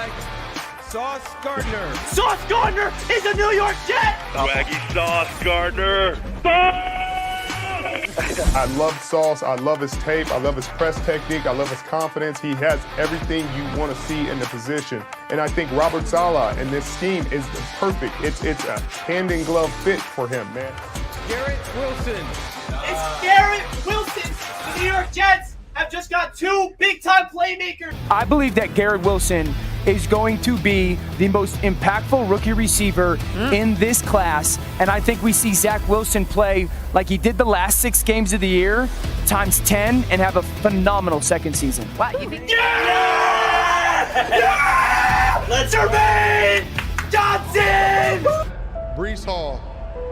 quarterback, Sauce Gardner. Sauce Gardner is a New York Jet! Swaggy Sauce Gardner. I love Sauce. I love his tape. I love his press technique. I love his confidence. He has everything you want to see in the position. And I think Robert Saleh in this scheme is perfect. It's a hand-in-glove fit for him, man. Garrett Wilson. It's Garrett Wilson! The New York Jets have just got two big-time playmakers! I believe that Garrett Wilson is going to be the most impactful rookie receiver in this class. And I think we see Zach Wilson play like he did the last 6 games of the year, times 10, and have a phenomenal second season. Wow, you think? Yeah! Yeah! Let's Jermaine Johnson! Brees Hall,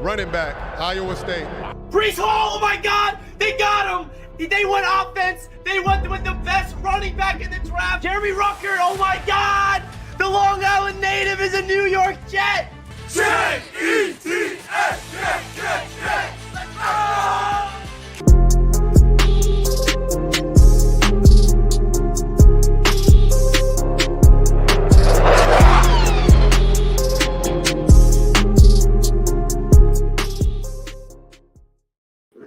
running back, Iowa State. Brees Hall, oh my God, they got him! They went offense. They went with the best running back in the draft. Jeremy Rucker, oh my God! The Long Island native is a New York Jet! J-E-T-S, Jet! Let's go!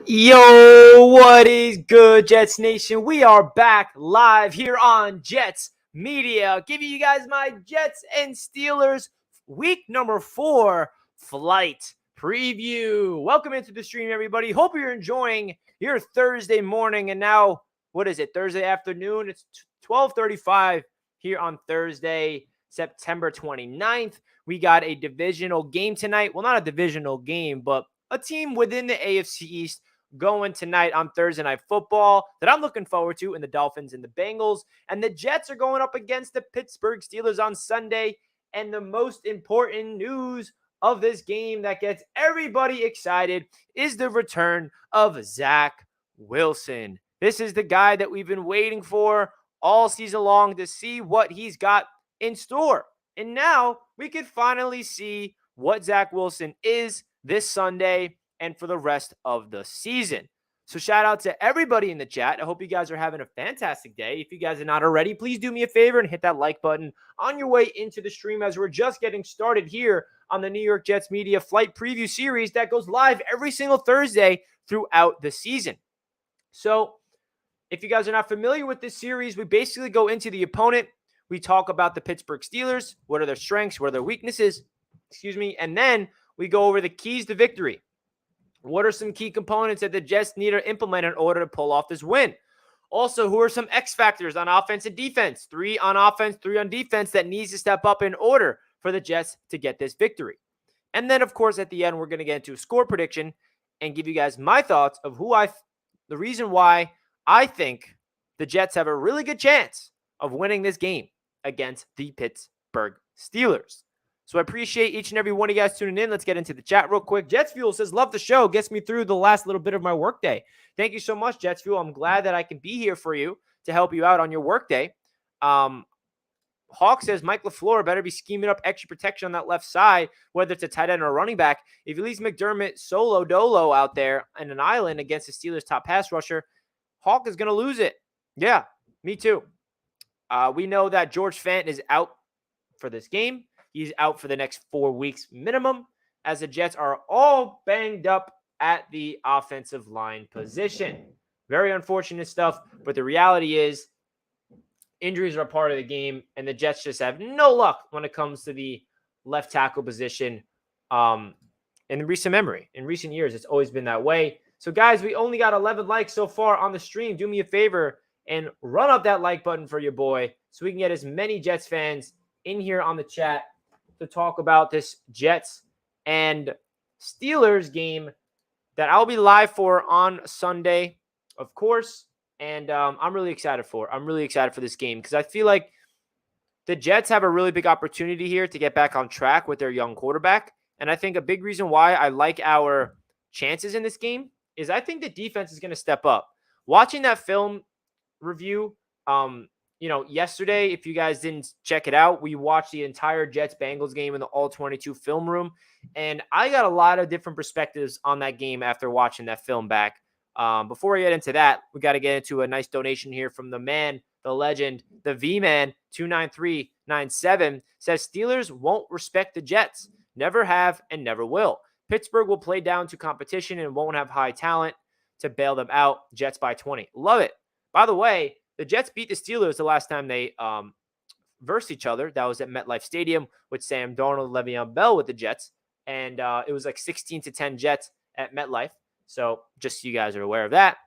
Yo, what is good, Jets Nation? We are back live here on Jets Media, giving you guys my Jets and Steelers week number 4 flight preview. Welcome into the stream, everybody. Hope you're enjoying your Thursday morning. And now, what is it, Thursday afternoon? It's 12:35 here on Thursday, September 29th. We got a divisional game tonight. Well, not a divisional game, but a team within the AFC East going tonight on Thursday Night Football that I'm looking forward to in the Dolphins and the Bengals. And the Jets are going up against the Pittsburgh Steelers on Sunday. And the most important news of this game that gets everybody excited is the return of Zach Wilson. This is the guy that we've been waiting for all season long to see what he's got in store. And now we can finally see what Zach Wilson is this Sunday and for the rest of the season. So shout out to everybody in the chat. I hope you guys are having a fantastic day. If you guys are not already, please do me a favor and hit that like button on your way into the stream as we're just getting started here on the New York Jets Media Flight Preview Series that goes live every single Thursday throughout the season. So if you guys are not familiar with this series, we basically go into the opponent. We talk about the Pittsburgh Steelers. What are their strengths? What are their weaknesses? And then we go over the keys to victory. What are some key components that the Jets need to implement in order to pull off this win? Also, who are some X factors on offense and defense? 3 on offense, 3 on defense that needs to step up in order for the Jets to get this victory. And then, of course, at the end, we're going to get into a score prediction and give you guys my thoughts of the reason why I think the Jets have a really good chance of winning this game against the Pittsburgh Steelers. So I appreciate each and every one of you guys tuning in. Let's get into the chat real quick. Jets Fuel says, love the show. Gets me through the last little bit of my workday. Thank you so much, Jets Fuel. I'm glad that I can be here for you to help you out on your workday. Hawk says, Mike LaFleur better be scheming up extra protection on that left side, whether it's a tight end or a running back. If he leaves McDermott solo dolo out there in an island against the Steelers' top pass rusher, Hawk is going to lose it. Yeah, me too. We know that George Fant is out for this game. He's out for the next 4 weeks minimum, as the Jets are all banged up at the offensive line position. Very unfortunate stuff, but the reality is injuries are a part of the game, and the Jets just have no luck when it comes to the left tackle position in recent memory. In recent years, it's always been that way. So, guys, we only got 11 likes so far on the stream. Do me a favor and run up that like button for your boy so we can get as many Jets fans in here on the chat to talk about this Jets and Steelers game that I'll be live for on Sunday, of course. And I'm really excited for this game because I feel like the Jets have a really big opportunity here to get back on track with their young quarterback. And I think a big reason why I like our chances in this game is I think the defense is going to step up. Watching that film review, yesterday, if you guys didn't check it out, we watched the entire Jets-Bengals game in the All-22 film room, and I got a lot of different perspectives on that game after watching that film back. Before we get into that, we got to get into a nice donation here from the man, the legend, the V-Man 29397 says Steelers won't respect the Jets. Never have and never will. Pittsburgh will play down to competition and won't have high talent to bail them out. Jets by 20. Love it. By the way, the Jets beat the Steelers the last time they versed each other. That was at MetLife Stadium with Sam Darnold, Le'Veon Bell with the Jets. And it was like 16-10 Jets at MetLife. So just so you guys are aware of that.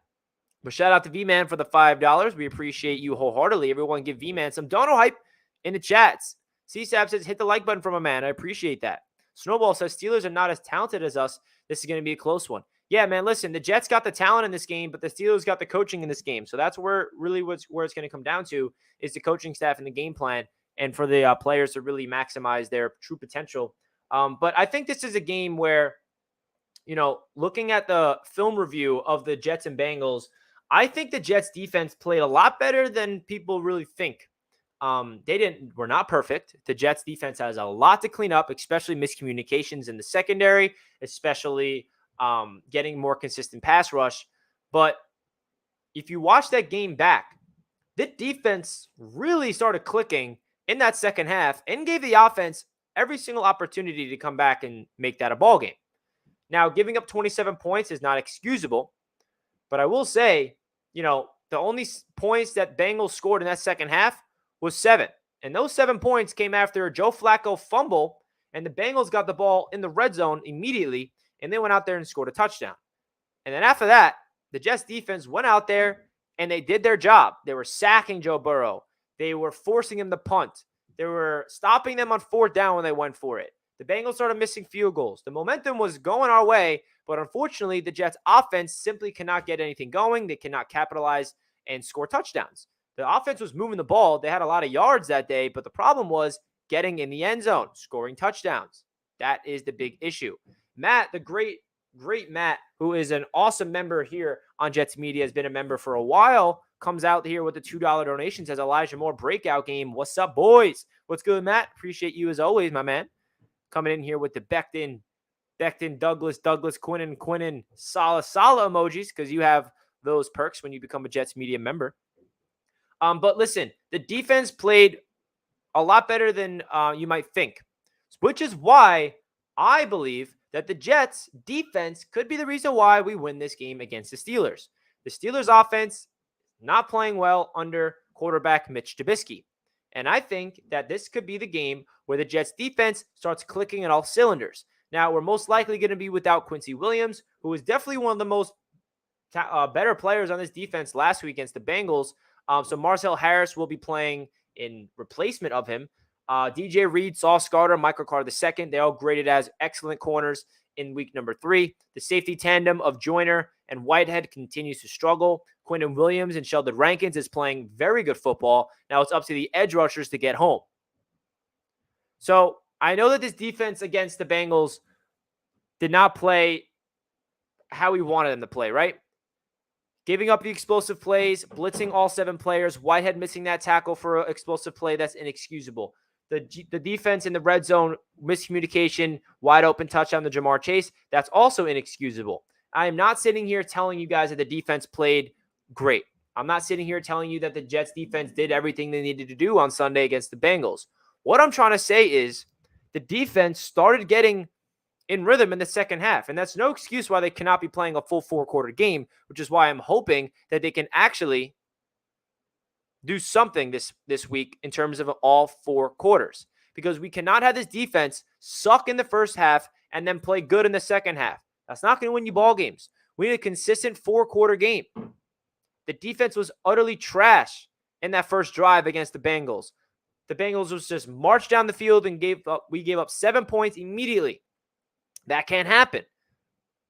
But shout out to V-Man for the $5. We appreciate you wholeheartedly. Everyone give V-Man some Darnold hype in the chats. CSAP says, hit the like button from a man. I appreciate that. Snowball says, Steelers are not as talented as us. This is going to be a close one. Yeah, man, listen, the Jets got the talent in this game, but the Steelers got the coaching in this game. So that's where it's going to come down to is the coaching staff and the game plan and for the players to really maximize their true potential. But I think this is a game where, looking at the film review of the Jets and Bengals, I think the Jets defense played a lot better than people really think. We're not perfect. The Jets defense has a lot to clean up, especially miscommunications in the secondary, especially getting more consistent pass rush. But if you watch that game back, the defense really started clicking in that second half and gave the offense every single opportunity to come back and make that a ball game. Now, giving up 27 points is not excusable, but I will say, the only points that Bengals scored in that second half was 7. And those 7 points came after a Joe Flacco fumble, and the Bengals got the ball in the red zone immediately, and they went out there and scored a touchdown. And then after that, the Jets defense went out there, and they did their job. They were sacking Joe Burrow. They were forcing him to punt. They were stopping them on fourth down when they went for it. The Bengals started missing field goals. The momentum was going our way, but unfortunately, the Jets offense simply cannot get anything going. They cannot capitalize and score touchdowns. The offense was moving the ball. They had a lot of yards that day, but the problem was getting in the end zone, scoring touchdowns. That is the big issue. Matt, the great Matt, who is an awesome member here on Jets Media, has been a member for a while, comes out here with the $2 donation, says Elijah Moore breakout game. What's up, boys? What's good, Matt? Appreciate you as always, my man. Coming in here with the Becton, Douglas, Quinnen, Sala emojis, because you have those perks when you become a Jets Media member. But listen, the defense played a lot better than you might think, which is why I believe that the Jets defense could be the reason why we win this game against the Steelers. The Steelers offense not playing well under quarterback Mitch Trubisky. And I think that this could be the game where the Jets defense starts clicking at all cylinders. Now, we're most likely going to be without Quincy Williams, who was definitely one of the most better players on this defense last week against the Bengals. So Marcel Harris will be playing in replacement of him. DJ Reed, Sauce Gardner, Michael Carter II, they all graded as excellent corners in week number 3. The safety tandem of Joyner and Whitehead continues to struggle. Quinton Williams and Sheldon Rankins is playing very good football. Now it's up to the edge rushers to get home. So I know that this defense against the Bengals did not play how we wanted them to play, right? Giving up the explosive plays, blitzing all 7 players, Whitehead missing that tackle for an explosive play, that's inexcusable. The defense in the red zone, miscommunication, wide open touchdown to Jamar Chase, that's also inexcusable. I am not sitting here telling you guys that the defense played great. I'm not sitting here telling you that the Jets defense did everything they needed to do on Sunday against the Bengals. What I'm trying to say is the defense started getting in rhythm in the second half, and that's no excuse why they cannot be playing a full 4-quarter game, which is why I'm hoping that they can actually do something this week in terms of all 4 quarters, because we cannot have this defense suck in the first half and then play good in the second half. That's not going to win you ball games. We need a consistent 4-quarter game. The defense was utterly trash in that first drive against the Bengals. The Bengals was just marched down the field and we gave up 7 points immediately. That can't happen,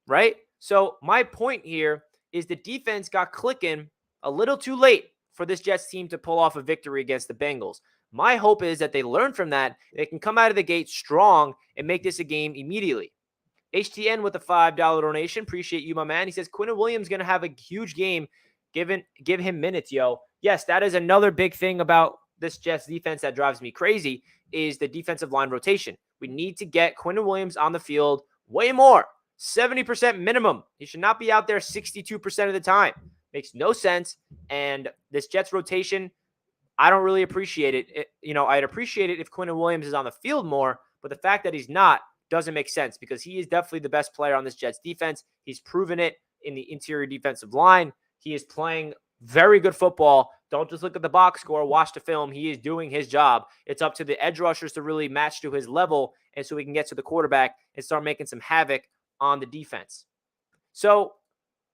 right? So my point here is the defense got clicking a little too late for this Jets team to pull off a victory against the Bengals. My hope is that they learn from that. They can come out of the gate strong and make this a game immediately. HTN with a $5 donation. Appreciate you, my man. He says, Quinton Williams going to have a huge game. Give him minutes, yo. Yes, that is another big thing about this Jets defense that drives me crazy is the defensive line rotation. We need to get Quinton Williams on the field way more. 70% minimum. He should not be out there 62% of the time. Makes no sense. And this Jets rotation I don't really appreciate it. I'd appreciate it if Quinton Williams is on the field more, but the fact that he's not doesn't make sense because he is definitely the best player on this Jets defense. He's proven it in the interior defensive line. He is playing very good football. Don't just look at the box score, watch the film. He is doing his job. It's up to the edge rushers to really match to his level, and so we can get to the quarterback and start making some havoc on the defense. So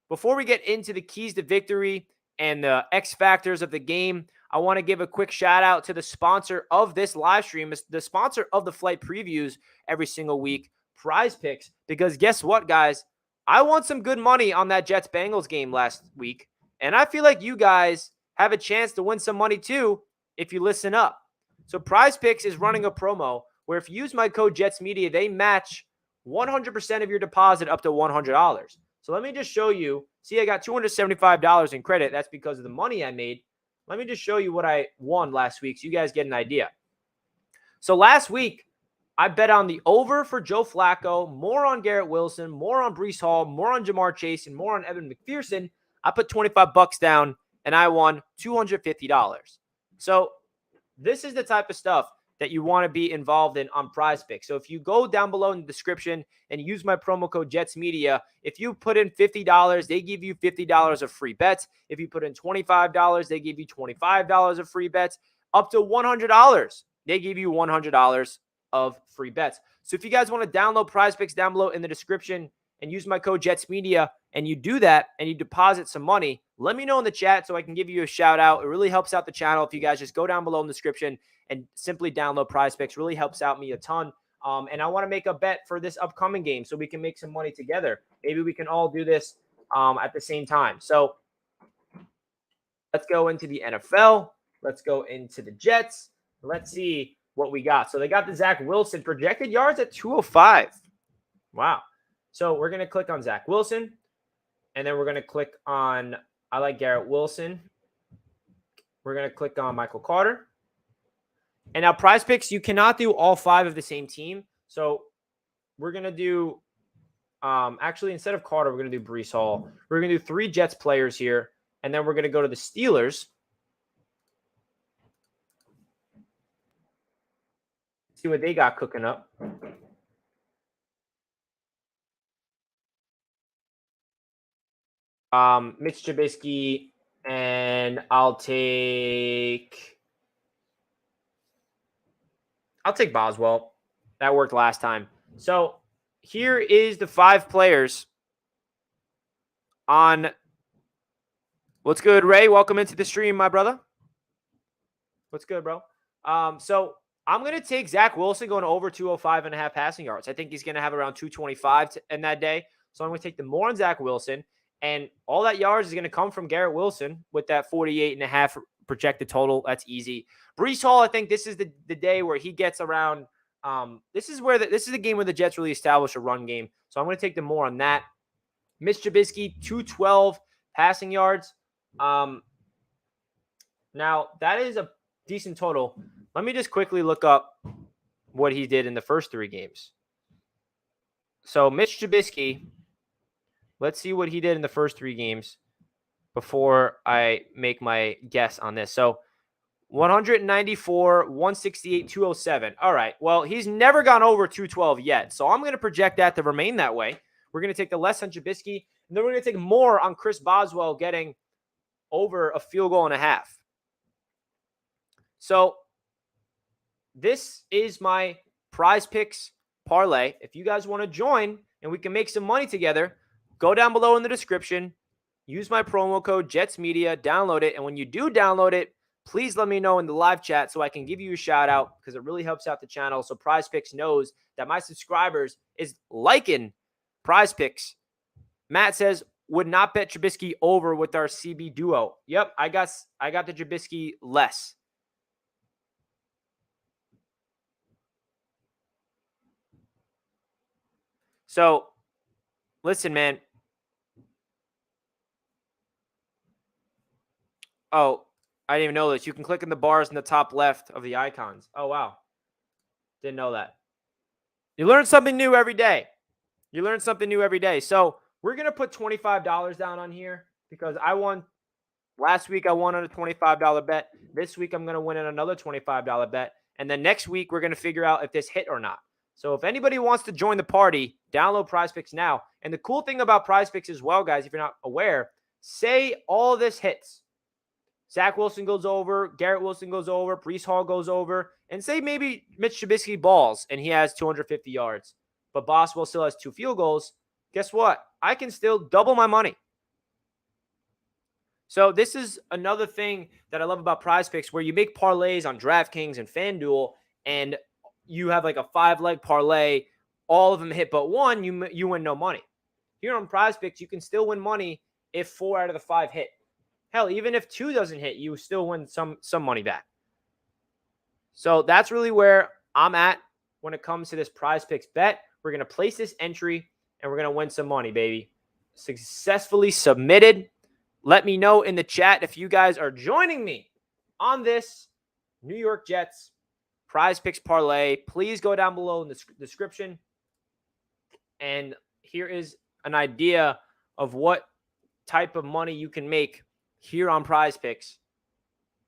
before we get into the keys to victory and the X factors of the game, I want to give a quick shout out to the sponsor of this live stream, the sponsor of the flight previews every single week, PrizePicks. Because guess what, guys? I won some good money on that Jets-Bengals game last week, and I feel like you guys have a chance to win some money too if you listen up. So PrizePicks is running a promo where if you use my code JetsMedia, they match 100% of your deposit up to $100. So let me just show you. See, I got $275 in credit. That's because of the money I made. Let me just show you what I won last week so you guys get an idea. So last week, I bet on the over for Joe Flacco, more on Garrett Wilson, more on Breece Hall, more on Jamar Chase, and more on Evan McPherson. I put $25 down, and I won $250. So this is the type of stuff that you want to be involved in on PrizePicks. So if you go down below in the description and use my promo code JetsMedia, if you put in $50, they give you $50 of free bets. If you put in $25, they give you $25 of free bets. Up to $100, they give you $100 of free bets. So if you guys want to download PrizePicks down below in the description and use my code JetsMedia, and you do that and you deposit some money, let me know in the chat so I can give you a shout out. It really helps out the channel if you guys just go down below in the description and simply download PrizePicks. Really helps out me a ton. And I want to make a bet for this upcoming game so we can make some money together. Maybe we can all do this at the same time. So let's go into the NFL. Let's go into the Jets. Let's see what we got. So they got the Zach Wilson projected yards at 205. Wow. So we're going to click on Zach Wilson. And then we're going to click on, I like Garrett Wilson. We're going to click on Michael Carter. And now PrizePicks, you cannot do all 5 of the same team. So we're going to do, actually, instead of Carter, we're going to do Breece Hall. We're going to do 3 Jets players here. And then we're going to go to the Steelers. See what they got cooking up. Mitch Trubisky, and I'll take Boswell. That worked last time. So here is the 5 players on. What's good, Ray? Welcome into the stream, my brother. What's good, bro? So I'm going to take Zach Wilson going over 205.5 passing yards. I think he's going to have around 225 in that day. So I'm going to take the more on Zach Wilson. And all that yards is going to come from Garrett Wilson with that 48.5 projected total. That's easy. Breece Hall, I think this is the day where he gets around. This is the game where the Jets really establish a run game. So I'm going to take them more on that. Mitch Trubisky, 212 passing yards. Now that is a decent total. Let me just quickly look up what he did in the first 3 games. So Mitch Trubisky. Let's see what he did in the first 3 games before I make my guess on this. So 194, 168, 207. All right. Well, he's never gone over 212 yet. So I'm going to project that to remain that way. We're going to take the less on Trubisky, and then we're going to take more on Chris Boswell getting over a field goal and a half. So this is my PrizePicks parlay. If you guys want to join and we can make some money together, go down below in the description, use my promo code JetsMedia, download it, and when you do download it, please let me know in the live chat so I can give you a shout out because it really helps out the channel. So PrizePicks knows that my subscribers is liking PrizePicks. Matt says, would not bet Trubisky over with our CB duo. Yep, I got the Trubisky less. So, listen, man. Oh, I didn't even know this. You can click on the bars in the top left of the icons. Oh, wow. Didn't know that. You learn something new every day. You learn something new every day. So we're going to put $25 down on here because I won Last week I won on a $25 bet. This week I'm going to win on another $25 bet. And then next week we're going to figure out if this hit or not. So if anybody wants to join the party, download PrizePicks now. And the cool thing about PrizePicks as well, guys, if you're not aware, say all this hits. Zach Wilson goes over, Garrett Wilson goes over, Breece Hall goes over, and say maybe Mitch Trubisky balls and he has 250 yards, but Boswell still has 2 field goals. Guess what? I can still double my money. So this is another thing that I love about PrizePicks, where you make parlays on DraftKings and FanDuel, and you have like a 5-leg parlay. All of them hit but one, you win no money. Here on PrizePicks, you can still win money if 4 out of the 5 hit. Hell, even if 2 doesn't hit, you still win some money back. So that's really where I'm at when it comes to this PrizePicks bet. We're going to place this entry, and we're going to win some money, baby. Successfully submitted. Let me know in the chat if you guys are joining me on this New York Jets PrizePicks parlay. Please go down below in the description. And here is an idea of what type of money you can make here on PrizePicks.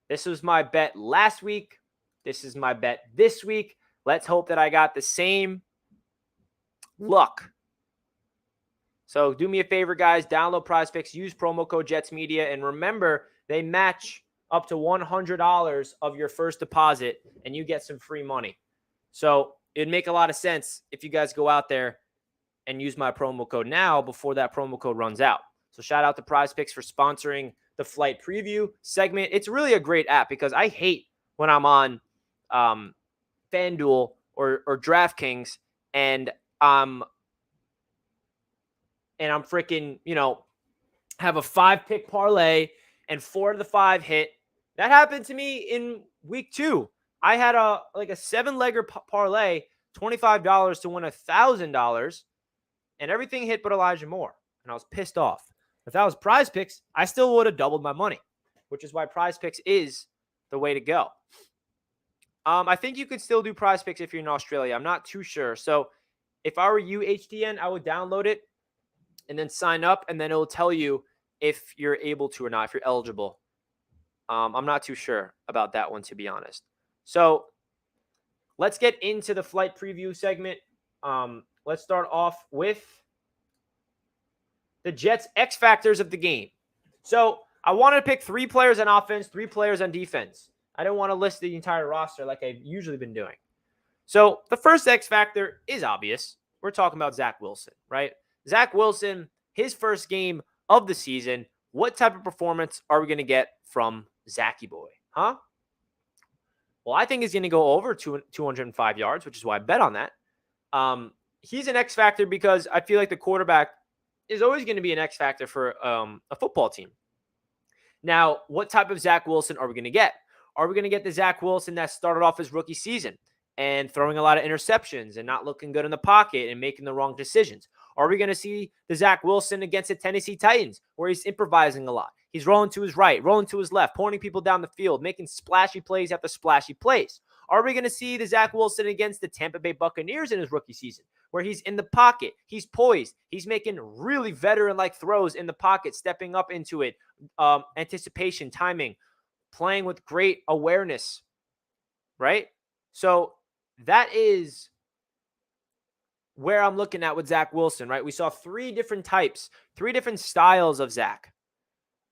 This was my bet last week. This is my bet this week. Let's hope that I got the same luck. So do me a favor, guys. Download PrizePicks. Use promo code JetsMedia. And remember, they match up to $100 of your first deposit, and you get some free money. So it'd make a lot of sense if you guys go out there and use my promo code now before that promo code runs out. So shout out to PrizePicks for sponsoring the flight preview segment. It's really a great app because I hate when I'm on FanDuel or DraftKings and I'm freaking, have a 5-pick parlay and 4 of the 5 hit. That happened to me in week 2. I had a 7-legger parlay, $25 to win $1,000, and everything hit but Elijah Moore, and I was pissed off. If that was PrizePicks, I still would have doubled my money, which is why PrizePicks is the way to go. I think you could still do PrizePicks if you're in Australia. I'm not too sure. So if I were you, HDN, I would download it and then sign up, and then it will tell you if you're able to or not, if you're eligible. I'm not too sure about that one, to be honest. So let's get into the flight preview segment. Let's start off with the Jets' X factors of the game. So I wanted to pick 3 players on offense, 3 players on defense. I didn't want to list the entire roster like I've usually been doing. So the first X factor is obvious. We're talking about Zach Wilson, right? Zach Wilson, his first game of the season. What type of performance are we going to get from Zachy boy? Huh? Well, I think he's going to go over 205 yards, which is why I bet on that. He's an X factor because I feel like the quarterback is always going to be an X factor for a football team. Now, what type of Zach Wilson are we going to get? Are we going to get the Zach Wilson that started off his rookie season and throwing a lot of interceptions and not looking good in the pocket and making the wrong decisions? Are we going to see the Zach Wilson against the Tennessee Titans where he's improvising a lot? He's rolling to his right, rolling to his left, pointing people down the field, making splashy plays after splashy plays. Are we going to see the Zach Wilson against the Tampa Bay Buccaneers in his rookie season where he's in the pocket, he's poised, he's making really veteran-like throws in the pocket, stepping up into it, anticipation, timing, playing with great awareness, right? So that is where I'm looking at with Zach Wilson, right? We saw 3 different types, 3 different styles of Zach.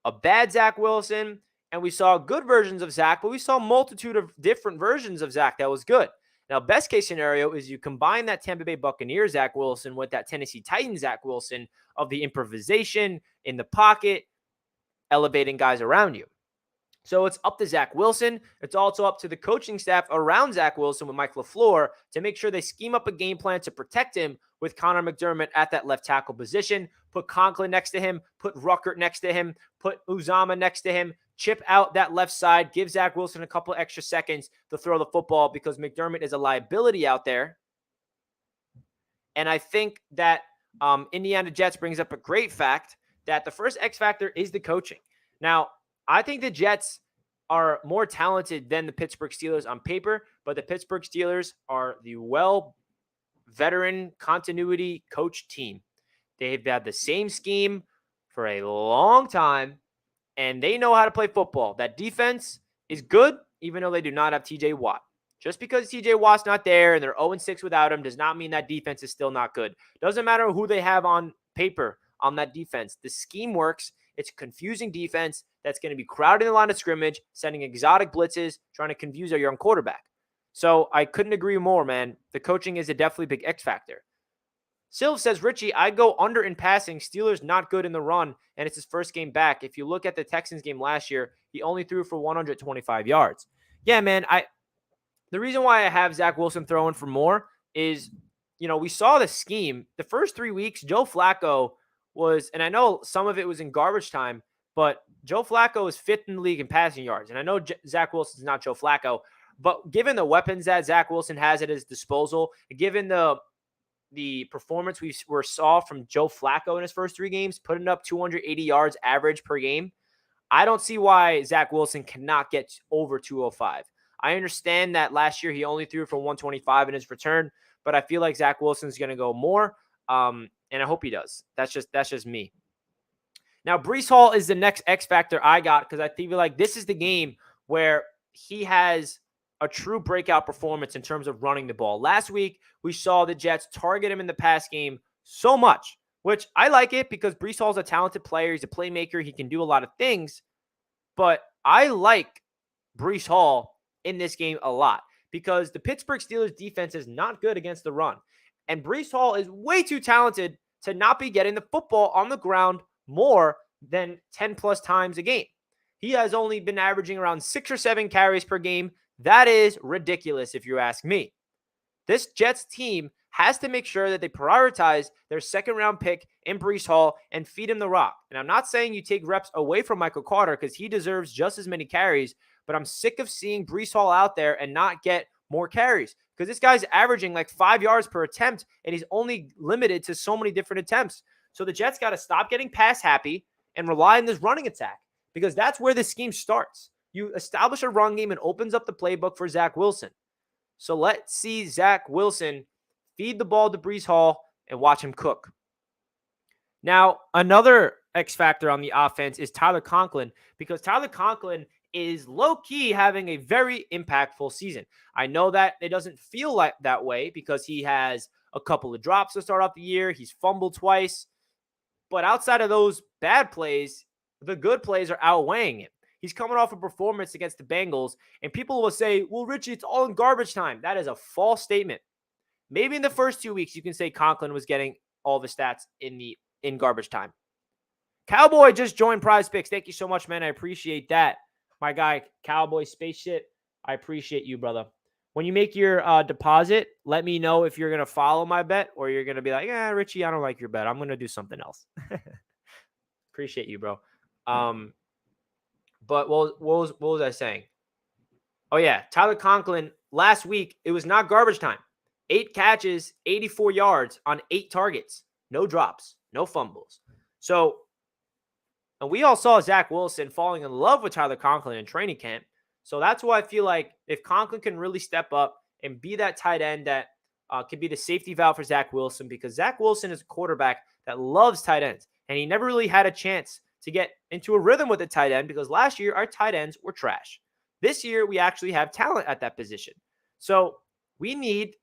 A bad Zach Wilson, and we saw good versions of Zach, but we saw a multitude of different versions of Zach that was good. Now, best case scenario is you combine that Tampa Bay Buccaneers Zach Wilson with that Tennessee Titans Zach Wilson of the improvisation in the pocket, elevating guys around you. So it's up to Zach Wilson. It's also up to the coaching staff around Zach Wilson with Mike LaFleur to make sure they scheme up a game plan to protect him with Connor McDermott at that left tackle position. Put Conklin next to him. Put Ruckert next to him. Put Uzama next to him. Chip out that left side. Give Zach Wilson a couple extra seconds to throw the football because McDermott is a liability out there. And I think that Indiana Jets brings up a great fact that the first X factor is the coaching. Now, I think the Jets are more talented than the Pittsburgh Steelers on paper, but the Pittsburgh Steelers are the veteran continuity coach team. They've had the same scheme for a long time, and they know how to play football. That defense is good, even though they do not have TJ Watt. Just because TJ Watt's not there and they're 0-6 without him does not mean that defense is still not good. Doesn't matter who they have on paper on that defense. The scheme works. It's a confusing defense that's going to be crowding the line of scrimmage, sending exotic blitzes, trying to confuse our young quarterback. So I couldn't agree more, man. The coaching is a definitely big X factor. Silv says, Richie, I go under in passing. Steelers not good in the run, and it's his first game back. If you look at the Texans game last year, he only threw for 125 yards. Yeah, man, the reason why I have Zach Wilson throwing for more is, we saw the scheme. The first 3 weeks, Joe Flacco was, and I know some of it was in garbage time, but Joe Flacco is 5th in the league in passing yards. And I know Zach Wilson's not Joe Flacco, but given the weapons that Zach Wilson has at his disposal, given the performance we saw from Joe Flacco in his first 3 games, putting up 280 yards average per game, I don't see why Zach Wilson cannot get over 205. I understand that last year he only threw for 125 in his return, but I feel like Zach Wilson's going to go more, and I hope he does. That's just me. Now, Breece Hall is the next X factor I got because I feel like this is the game where he has a true breakout performance in terms of running the ball. Last week, we saw the Jets target him in the pass game so much, which I like it because Breece Hall's a talented player. He's a playmaker. He can do a lot of things, but I like Breece Hall in this game a lot because the Pittsburgh Steelers defense is not good against the run. And Breece Hall is way too talented to not be getting the football on the ground more than 10 plus times a game. He has only been averaging around 6 or 7 carries per game. That is ridiculous if you ask me. This Jets team has to make sure that they prioritize their second-round pick in Breece Hall and feed him the rock. And I'm not saying you take reps away from Michael Carter because he deserves just as many carries, but I'm sick of seeing Breece Hall out there and not get more carries because this guy's averaging like 5 yards per attempt, and he's only limited to so many different attempts. So the Jets got to stop getting pass happy and rely on this running attack because that's where the scheme starts. You establish a run game and opens up the playbook for Zach Wilson. So let's see Zach Wilson feed the ball to Breece Hall and watch him cook. Now, another X factor on the offense is Tyler Conklin because Tyler Conklin is low-key having a very impactful season. I know that it doesn't feel like that way because he has a couple of drops to start off the year. He's fumbled twice. But outside of those bad plays, the good plays are outweighing it. He's coming off a performance against the Bengals, and people will say, well, Richie, it's all in garbage time. That is a false statement. Maybe in the first 2 weeks, you can say Conklin was getting all the stats in garbage time. Cowboy just joined PrizePicks. Thank you so much, man. I appreciate that. My guy, Cowboy Spaceship, I appreciate you, brother. When you make your deposit, let me know if you're going to follow my bet or you're going to be like, Richie, I don't like your bet. I'm going to do something else. Appreciate you, bro. But what was I saying? Oh, yeah. Tyler Conklin, last week, it was not garbage time. 8 catches, 84 yards on 8 targets. No drops, no fumbles. So, and we all saw Zach Wilson falling in love with Tyler Conklin in training camp. So that's why I feel like if Conklin can really step up and be that tight end that could be the safety valve for Zach Wilson, because Zach Wilson is a quarterback that loves tight ends, and he never really had a chance to get into a rhythm with a tight end because last year our tight ends were trash. This year we actually have talent at that position. So we need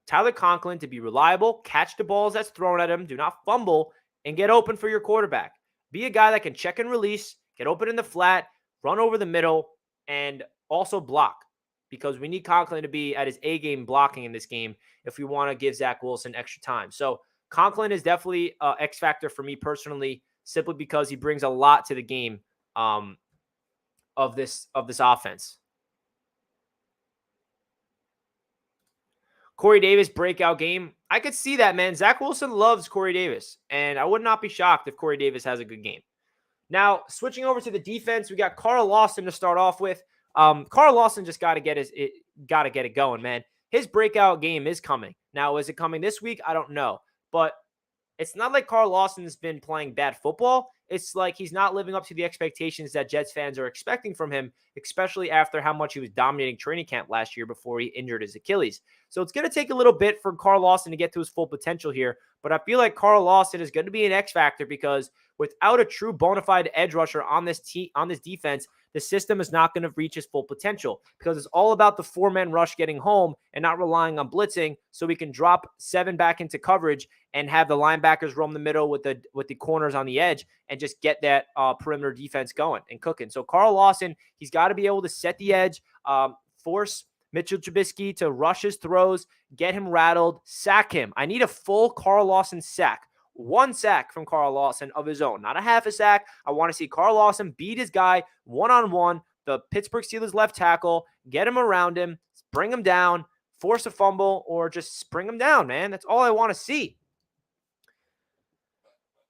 Tyler Conklin to be reliable, catch the balls that's thrown at him, do not fumble, and get open for your quarterback. Be a guy that can check and release, get open in the flat, run over the middle, and also block because we need Conklin to be at his A-game blocking in this game if we want to give Zach Wilson extra time. So Conklin is definitely an X factor for me personally, simply because he brings a lot to the game of this offense. Corey Davis breakout game. I could see that, man. Zach Wilson loves Corey Davis, and I would not be shocked if Corey Davis has a good game. Now, switching over to the defense, we got Carl Lawson to start off with. Carl Lawson just got to get it going, man. His breakout game is coming. Now, is it coming this week? I don't know, but it's not like Carl Lawson's been playing bad football. it's like he's not living up to the expectations that Jets fans are expecting from him, especially after how much he was dominating training camp last year before he injured his Achilles. So it's going to take a little bit for Carl Lawson to get to his full potential here, but I feel like Carl Lawson is going to be an X factor because without a true bona fide edge rusher on this defense, the system is not going to reach its full potential because it's all about the four-man rush getting home and not relying on blitzing, so we can drop 7 back into coverage and have the linebackers roam the middle with the corners on the edge and just get that perimeter defense going and cooking. So Carl Lawson, he's got to be able to set the edge, force Mitchell Trubisky to rush his throws, get him rattled, sack him. I need a full Carl Lawson sack. 1 sack from Carl Lawson of his own, not a half a sack. I want to see Carl Lawson beat his guy one-on-one, the Pittsburgh Steelers left tackle, get him around him, bring him down, force a fumble, or just bring him down, man. That's all I want to see.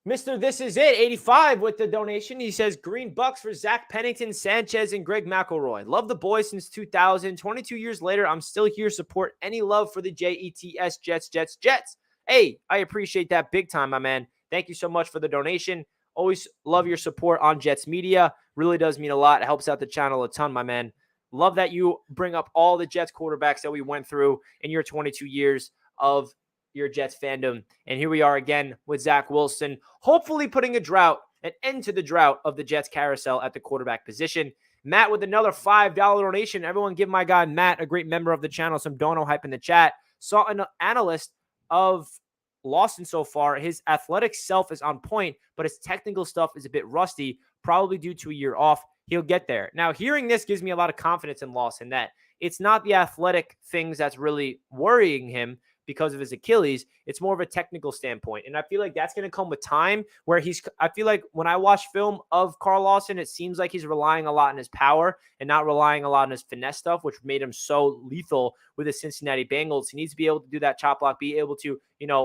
Mr. This Is It, 85 with the donation. He says, Green Bucks for Zach Pennington, Sanchez, and Greg McElroy. Love the boys since 2000. 22 years later, I'm still here. Support any love for the Jets, Jets. Hey, I appreciate that big time, my man. Thank you so much for the donation. Always love your support on Jets Media. Really does mean a lot. It helps out the channel a ton, my man. Love that you bring up all the Jets quarterbacks that we went through in your 22 years of your Jets fandom. And here we are again with Zach Wilson, hopefully putting an end to the drought of the Jets carousel at the quarterback position. Matt with another $5 donation. Everyone give my guy Matt, a great member of the channel, some dono hype in the chat. Saw an analyst of Lawson so far. His athletic self is on point, but his technical stuff is a bit rusty, probably due to a year off. He'll get there. Now, hearing this gives me a lot of confidence in Lawson that it's not the athletic things that's really worrying him because of his Achilles. It's more of a technical standpoint. And I feel like that's going to come with time where I feel like when I watch film of Carl Lawson, it seems like he's relying a lot on his power and not relying a lot on his finesse stuff, which made him so lethal with the Cincinnati Bengals. He needs to be able to do that chop block, be able to,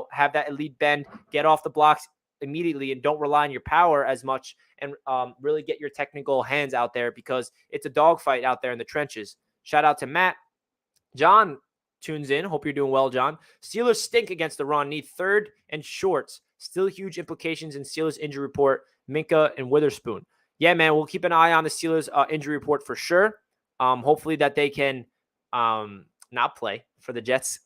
have that elite bend, get off the blocks immediately and don't rely on your power as much and really get your technical hands out there because it's a dogfight out there in the trenches. Shout out to Matt. John tunes in. Hope you're doing well, John. Steelers stink against the run. Need third and shorts. Still huge implications in Steelers injury report. Minka and Witherspoon. Yeah, man, we'll keep an eye on the Steelers injury report for sure. Hopefully that they can not play for the Jets'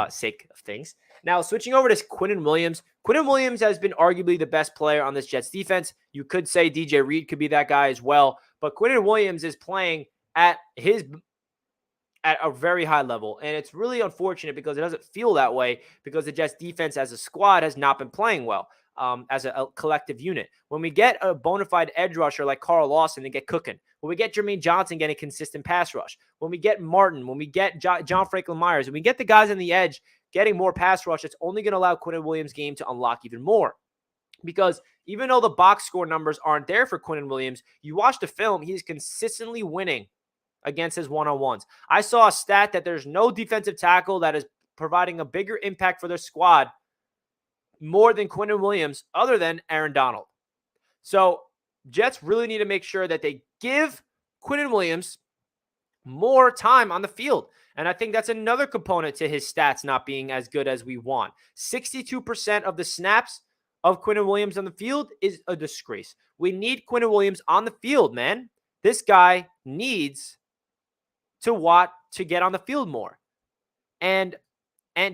sake of things. Now, switching over to Quinnen Williams. Quinnen Williams has been arguably the best player on this Jets defense. You could say DJ Reed could be that guy as well. But Quinnen Williams is playing at a very high level. And it's really unfortunate because it doesn't feel that way because the Jets defense as a squad has not been playing well as a collective unit. When we get a bona fide edge rusher like Carl Lawson, they get cooking. When we get Jermaine Johnson getting consistent pass rush, when we get Martin, when we get John Franklin Myers, when we get the guys on the edge getting more pass rush, it's only going to allow Quinnen Williams' game to unlock even more. Because even though the box score numbers aren't there for Quinnen Williams, you watch the film, he's consistently winning against his one-on-ones. I saw a stat that there's no defensive tackle that is providing a bigger impact for their squad more than Quinnen Williams other than Aaron Donald. So Jets really need to make sure that they give Quinnen Williams more time on the field. And I think that's another component to his stats not being as good as we want. 62% of the snaps of Quinnen Williams on the field is a disgrace. We need Quinnen Williams on the field, man. This guy needs to get on the field more. And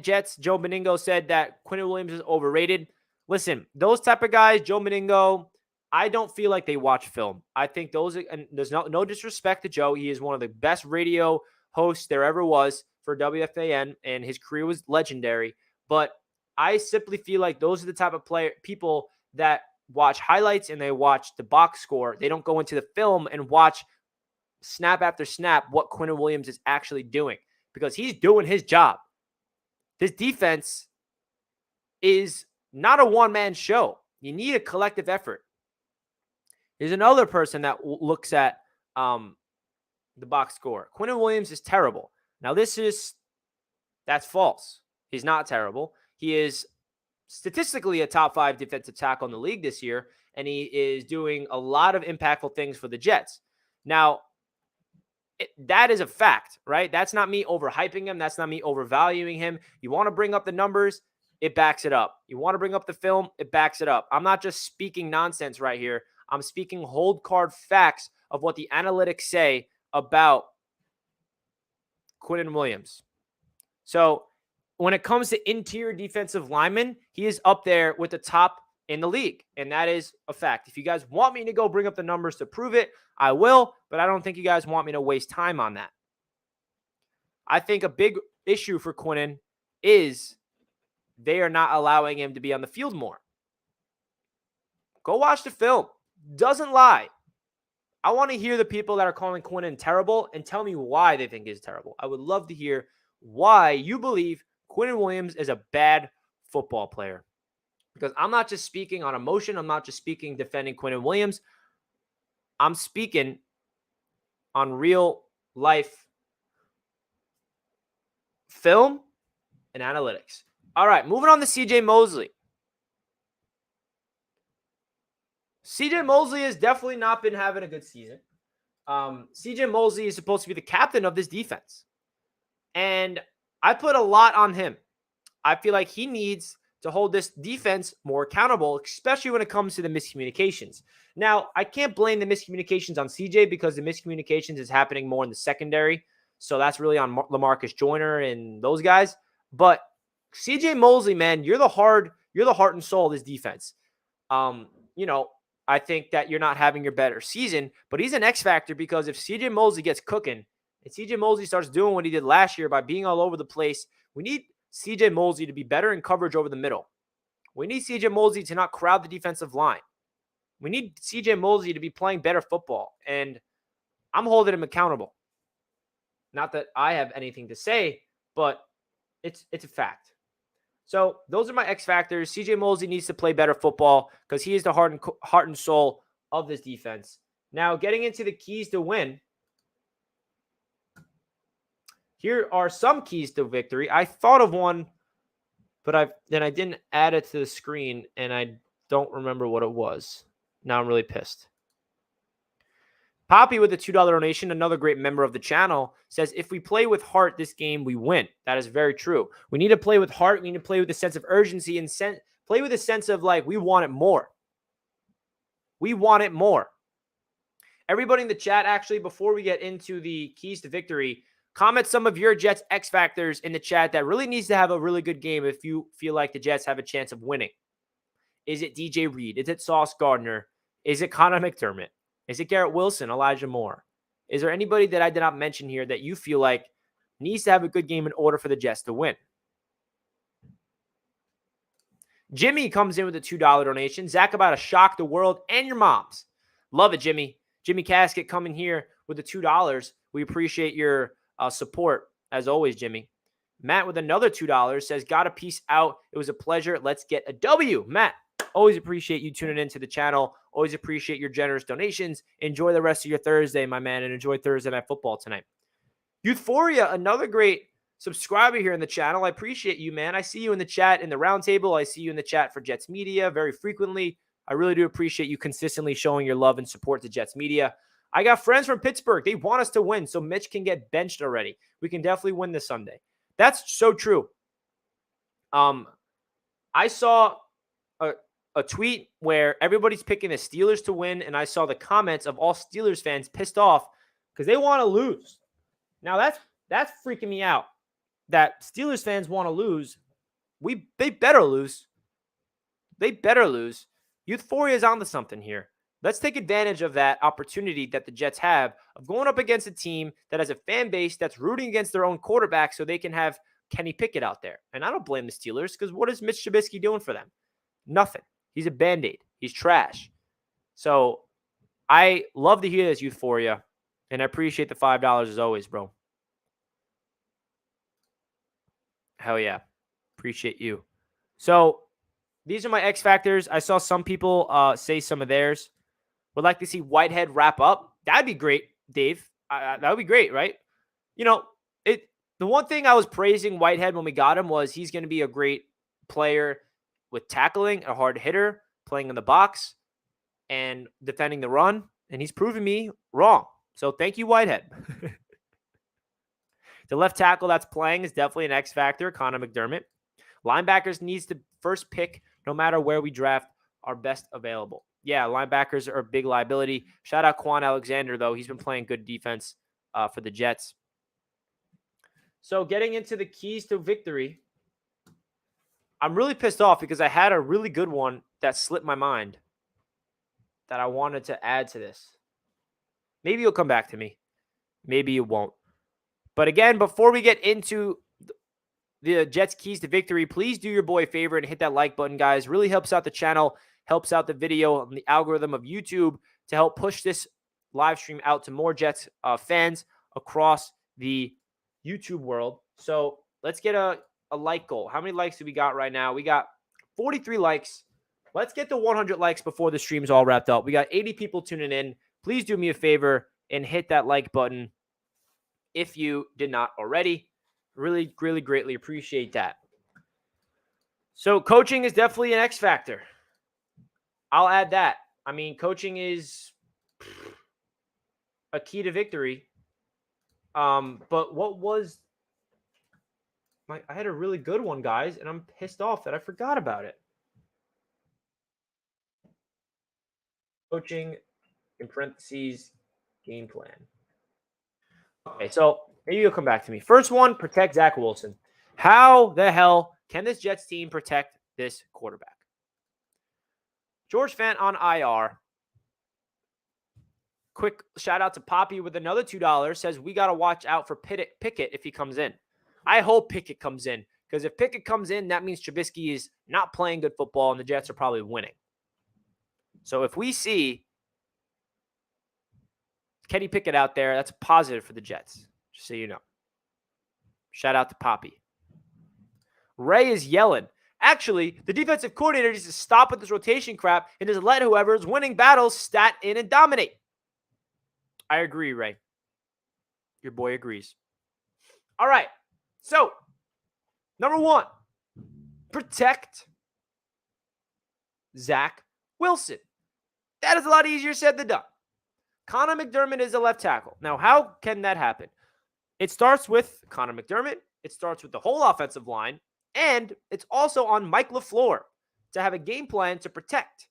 Jets, Joe Meningo said that Quinnen Williams is overrated. Listen, those type of guys, Joe Meningo, I don't feel like they watch film. I think and there's no disrespect to Joe. He is one of the best radio hosts there ever was for WFAN, and his career was legendary. But I simply feel like those are the type of people that watch highlights and they watch the box score. They don't go into the film and watch snap after snap what Quinnen Williams is actually doing because he's doing his job. This defense is not a one-man show. You need a collective effort. There's another person that looks at the box score. Quinnen Williams is terrible. Now, that's false. He's not terrible. He is statistically a top 5 defensive tackle in the league this year, and he is doing a lot of impactful things for the Jets. Now, that is a fact, right? That's not me overhyping him. That's not me overvaluing him. You want to bring up the numbers? it backs it up. You want to bring up the film, it backs it up. I'm not just speaking nonsense right here. I'm speaking hold card facts of what the analytics say about Quinnen Williams. So when it comes to interior defensive linemen, he is up there with the top in the league, and that is a fact. If you guys want me to go bring up the numbers to prove it, I will, but I don't think you guys want me to waste time on that. I think a big issue for Quinnen is they are not allowing him to be on the field more. Go watch the film. Doesn't lie. I want to hear the people that are calling Quinnen terrible and tell me why they think he's terrible. I would love to hear why you believe Quinnen Williams is a bad football player. Because I'm not just speaking on emotion. I'm not just speaking defending Quinnen Williams. I'm speaking on real life film and analytics. All right, moving on to CJ Mosley. CJ Mosley has definitely not been having a good season. CJ Mosley is supposed to be the captain of this defense. And I put a lot on him. I feel like he needs to hold this defense more accountable, especially when it comes to the miscommunications. Now, I can't blame the miscommunications on CJ because the miscommunications is happening more in the secondary. So that's really on LaMarcus Joyner and those guys. But CJ Mosley, man, you're the heart and soul of this defense. I think that you're not having your better season, but he's an X factor because if CJ Mosley gets cooking and CJ Mosley starts doing what he did last year by being all over the place, we need CJ Mosley to be better in coverage over the middle. We need CJ Mosley to not crowd the defensive line. We need CJ Mosley to be playing better football, and I'm holding him accountable. Not that I have anything to say, but it's a fact. So those are my X factors. CJ Mosley needs to play better football because he is the heart and soul of this defense. Now, getting into the keys to win. Here are some keys to victory. I thought of one, but I didn't add it to the screen, and I don't remember what it was. Now I'm really pissed. Poppy with a $2 donation, another great member of the channel, says, if we play with heart this game, we win. That is very true. We need to play with heart. We need to play with a sense of urgency and play with a sense of like, we want it more. We want it more. Everybody in the chat, actually, before we get into the keys to victory, comment some of your Jets X factors in the chat that really needs to have a really good game if you feel like the Jets have a chance of winning. Is it DJ Reed? Is it Sauce Gardner? Is it Connor McDermott? Is it Garrett Wilson, Elijah Moore? Is there anybody that I did not mention here that you feel like needs to have a good game in order for the Jets to win? Jimmy comes in with a $2 donation. Zach about to shock the world and your moms. Love it, Jimmy. Jimmy Casket coming here with the $2. We appreciate your support, as always, Jimmy. Matt with another $2 says, got a peace out. It was a pleasure. Let's get a W. Matt, always appreciate you tuning into the channel. Always appreciate your generous donations. Enjoy the rest of your Thursday, my man, and enjoy Thursday Night Football tonight. Youthphoria, another great subscriber here in the channel. I appreciate you, man. I see you in the chat in the roundtable. I see you in the chat for Jets Media very frequently. I really do appreciate you consistently showing your love and support to Jets Media. I got friends from Pittsburgh. They want us to win, so Mitch can get benched already. We can definitely win this Sunday. That's so true. I saw a tweet where everybody's picking the Steelers to win, and I saw the comments of all Steelers fans pissed off because they want to lose. Now, that's freaking me out, that Steelers fans want to lose. They better lose. They better lose. Youthphoria is onto something here. Let's take advantage of that opportunity that the Jets have of going up against a team that has a fan base that's rooting against their own quarterback so they can have Kenny Pickett out there. And I don't blame the Steelers because what is Mitch Trubisky doing for them? Nothing. He's a Band-Aid. He's trash. So I love to hear this, Youthphoria, and I appreciate the $5 as always, bro. Hell yeah. Appreciate you. So these are my X factors. I saw some people say some of theirs. Would like to see Whitehead wrap up. That'd be great, Dave. That would be great, right? You know, the one thing I was praising Whitehead when we got him was he's going to be a great player with tackling, a hard hitter, playing in the box, and defending the run. And he's proven me wrong. So thank you, Whitehead. The left tackle that's playing is definitely an X factor, Connor McDermott. Linebackers needs the first pick no matter where we draft our best available. Yeah, linebackers are a big liability. Shout out Quan Alexander, though. He's been playing good defense for the Jets. So getting into the keys to victory, I'm really pissed off because I had a really good one that slipped my mind that I wanted to add to this. Maybe you'll come back to me. Maybe you won't. But again, before we get into the Jets' keys to victory, please do your boy a favor and hit that like button, guys. Really helps out the channel, helps out the video and the algorithm of YouTube to help push this live stream out to more Jets fans across the YouTube world. So let's get a like goal. How many likes do we got right now? We got 43 likes. Let's get to 100 likes before the stream's all wrapped up. We got 80 people tuning in. Please do me a favor and hit that like button if you did not already. Really, really greatly appreciate that. So coaching is definitely an X factor. I'll add that. I mean, coaching is a key to victory. But what was I had a really good one, guys, and I'm pissed off that I forgot about it. Coaching, in parentheses, game plan. Okay, so maybe you'll come back to me. First one, protect Zach Wilson. How the hell can this Jets team protect this quarterback? George Fant on IR. Quick shout out to Poppy with another $2. Says we got to watch out for Pickett if he comes in. I hope Pickett comes in, because if Pickett comes in, that means Trubisky is not playing good football and the Jets are probably winning. So if we see Kenny Pickett out there, that's a positive for the Jets, just so you know. Shout out to Poppy. Ray is yelling. Actually, the defensive coordinator needs to stop with this rotation crap and just let whoever's winning battles stat in and dominate. I agree, Ray. Your boy agrees. All right. So, number one, protect Zach Wilson. That is a lot easier said than done. Connor McDermott is a left tackle. Now, how can that happen? It starts with Connor McDermott. It starts with the whole offensive line. And it's also on Mike LaFleur to have a game plan to protect.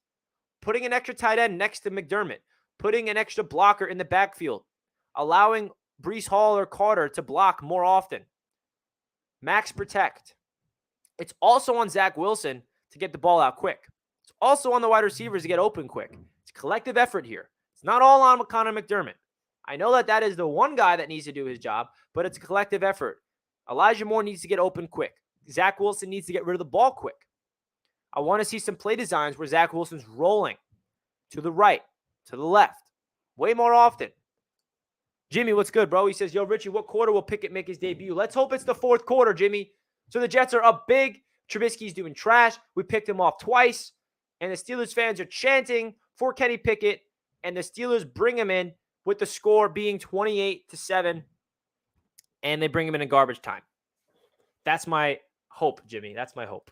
Putting an extra tight end next to McDermott. Putting an extra blocker in the backfield. Allowing Breece Hall or Carter to block more often. Max protect. It's also on Zach Wilson to get the ball out quick. It's also on the wide receivers to get open quick. It's a collective effort here. It's not all on Connor McDermott. I know that is the one guy that needs to do his job, but it's a collective effort. Elijah Moore needs to get open quick. Zach Wilson needs to get rid of the ball quick. I want to see some play designs where Zach Wilson's rolling to the right, to the left, way more often. Jimmy, what's good, bro? He says, yo, Richie, what quarter will Pickett make his debut? Let's hope it's the fourth quarter, Jimmy. So the Jets are up big. Trubisky's doing trash. We picked him off twice. And the Steelers fans are chanting for Kenny Pickett. And the Steelers bring him in with the score being 28-7. And they bring him in garbage time. That's my hope, Jimmy. That's my hope.